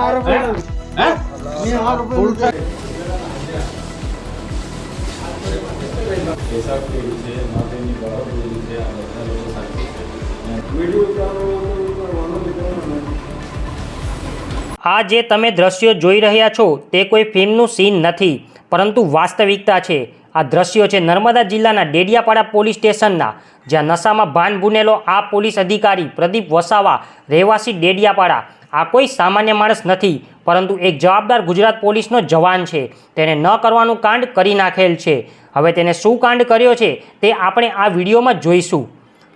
આ જે તમે દ્રશ્યો જોઈ રહ્યા છો તે કોઈ ફિલ્મનું સીન નથી, પરંતુ વાસ્તવિકતા છે। આ દ્રશ્યો છે નર્મદા જિલ્લાના ડેડિયાપાડા પોલીસ સ્ટેશનના, જ્યાં નશામાં ભાન ભૂનેલો આ પોલીસ અધિકારી પ્રદીપ વસાવા, રહેવાસી ડેડિયાપાડા, આ કોઈ સામાન્ય માણસ નથી, પરંતુ એક જવાબદાર ગુજરાત પોલીસનો જવાન છે। તેને ન કરવાનું કાંડ કરી નાખેલ છે। હવે તેને શું કાંડ કર્યો છે તે આપણે આ વિડીયોમાં જોઈશું।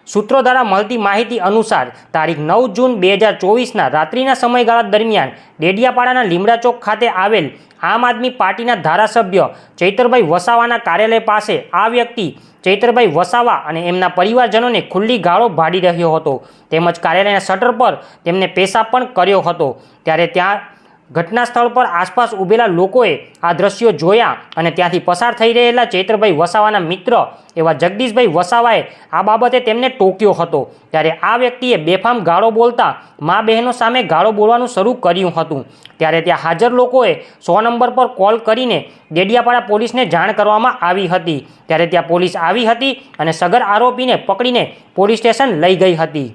સૂત્રો દ્વારા મળતી માહિતી અનુસાર તારીખ 9 જૂન 2024ના રાત્રિના સમયગાળા દરમિયાન ડેડિયાપાડાના લીમડા ચોક ખાતે આવેલ આમ આદમી પાર્ટીના ધારાસભ્ય ચૈતરભાઈ વસાવાના કાર્યાલય પાસે આ વ્યક્તિ ચૈતરભાઈ વસાવા અને એમના પરિવારજનોને ખુલ્લી ગાળો ભાડી રહ્યો હતો, તેમજ કાર્યાલયના શટર પર તેમને પેશાબ પણ કર્યો હતો। ત્યારે ત્યાં ઘટના સ્થળ પર આસપાસ ઊભેલા લોકોએ આ દ્રશ્યો જોયા અને ત્યાંથી પસાર થઈ રહેલા ચૈતરભાઈ વસાવાના મિત્ર એવા જગદીશભાઈ વસાવાએ આ બાબતે તેમને ટોક્યો હતો। ત્યારે આ વ્યક્તિએ બેફામ ગાળો બોલતા મા બહેનો સામે ગાળો બોલવાનું શરૂ કર્યું હતું। ત્યારે ત્યાં હાજર લોકોએ 100 નંબર પર કોલ કરીને ડેડિયાપાડા પોલીસને જાણ કરવામાં આવી હતી। ત્યારે ત્યાં પોલીસ આવી હતી અને સગર આરોપીને પકડીને પોલીસ સ્ટેશન લઈ ગઈ હતી।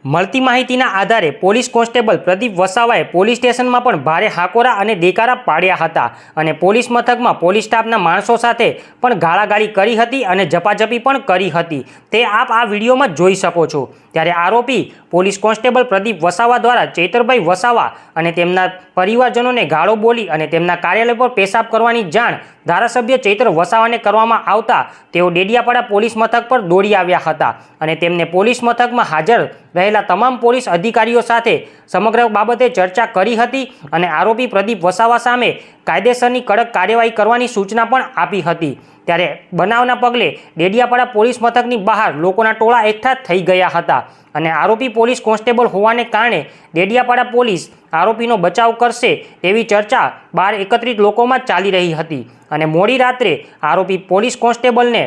મળતી માહિતીના આધારે પોલીસ કોન્સ્ટેબલ પ્રદીપ વસાવાએ પોલીસ સ્ટેશનમાં પણ ભારે હાકોરા અને દેકારા પાડ્યા હતા અને પોલીસ મથકમાં પોલીસ સ્ટાફના માણસો સાથે પણ ગાળાગાળી કરી હતી અને ઝપાઝપી પણ કરી હતી, તે આપ આ વિડીયોમાં જોઈ શકો છો। ત્યારે આરોપી પોલીસ કોન્સ્ટેબલ પ્રદીપ વસાવા દ્વારા ચૈતરભાઈ વસાવા અને તેમના પરિવારજનોને ગાળો બોલી અને તેમના કાર્યાલય પર પેશાબ કરવાની જાણ ધારાસભ્ય ચૈતર વસાવાને કરવામાં આવતા તેઓ ડેડિયાપાડા પોલીસ મથક પર દોડી આવ્યા હતા અને તેમને પોલીસ મથકમાં હાજર રહેલા તમામ પોલીસ અધિકારીઓ સાથે સમગ્ર બાબતે ચર્ચા કરી હતી અને આરોપી પ્રદીપ વસાવા સામે કાયદેસરની કડક કાર્યવાહી કરવાની સૂચના પણ આપી હતી। ત્યારે બનાવના પગલે ડેડિયાપાડા પોલીસ મથકની બહાર લોકોના ટોળા એકઠા થઈ ગયા હતા અને આરોપી પોલીસ કોન્સ્ટેબલ હોવાને કારણે ડેડિયાપાડા પોલીસ આરોપીનો બચાવ કરશે તેવી ચર્ચા બહાર એકત્રિત લોકોમાં ચાલી રહી હતી અને મોડી રાત્રે આરોપી પોલીસ કોન્સ્ટેબલને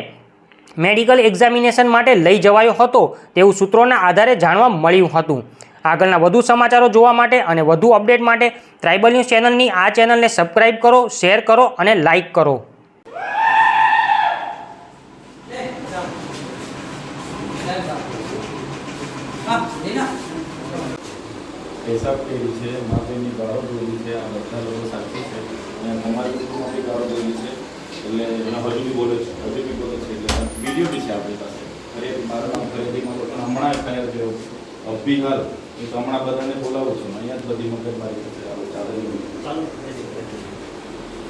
મેડિકલ એક્ઝામિનેશન માટે લઈ જવાયો હતો તેવું સૂત્રોના આધારે જાણવા મળ્યું હતું। આગળના વધુ સમાચારો જોવા માટે અને વધુ અપડેટ માટે ટ્રાઇબલ ન્યૂઝ ચેનલની આ ચેનલને સબસ્ક્રાઈબ કરો, શેર કરો અને લાઇક કરો। પેશાબ કરી છે, માફીની ગાળો બોલી છે, આ બધા લોકો સાચી છે અને અમારી કુટુંબમાં બી ગાળો બોલી છે, એટલે એના હજુ બી બોલે છે એટલે વિડીયો બી છે આપણી પાસે। અરે મારું નામ ખરીદીમાં પણ હમણાં થયા છે અભી હાલ હું તો હમણાં બધાને બોલાવું છું, અહીંયા જ બધી મગજ મારી છે।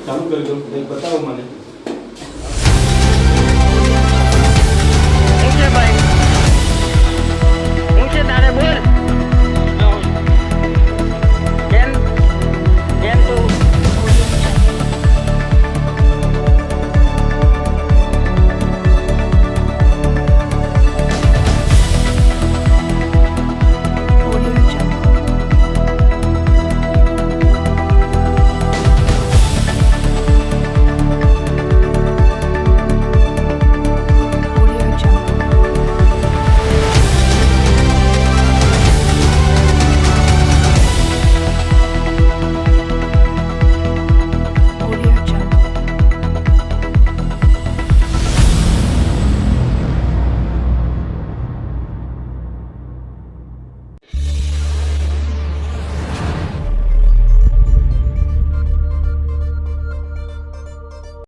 ચાલુ કરી દઉં, બતાવો મને।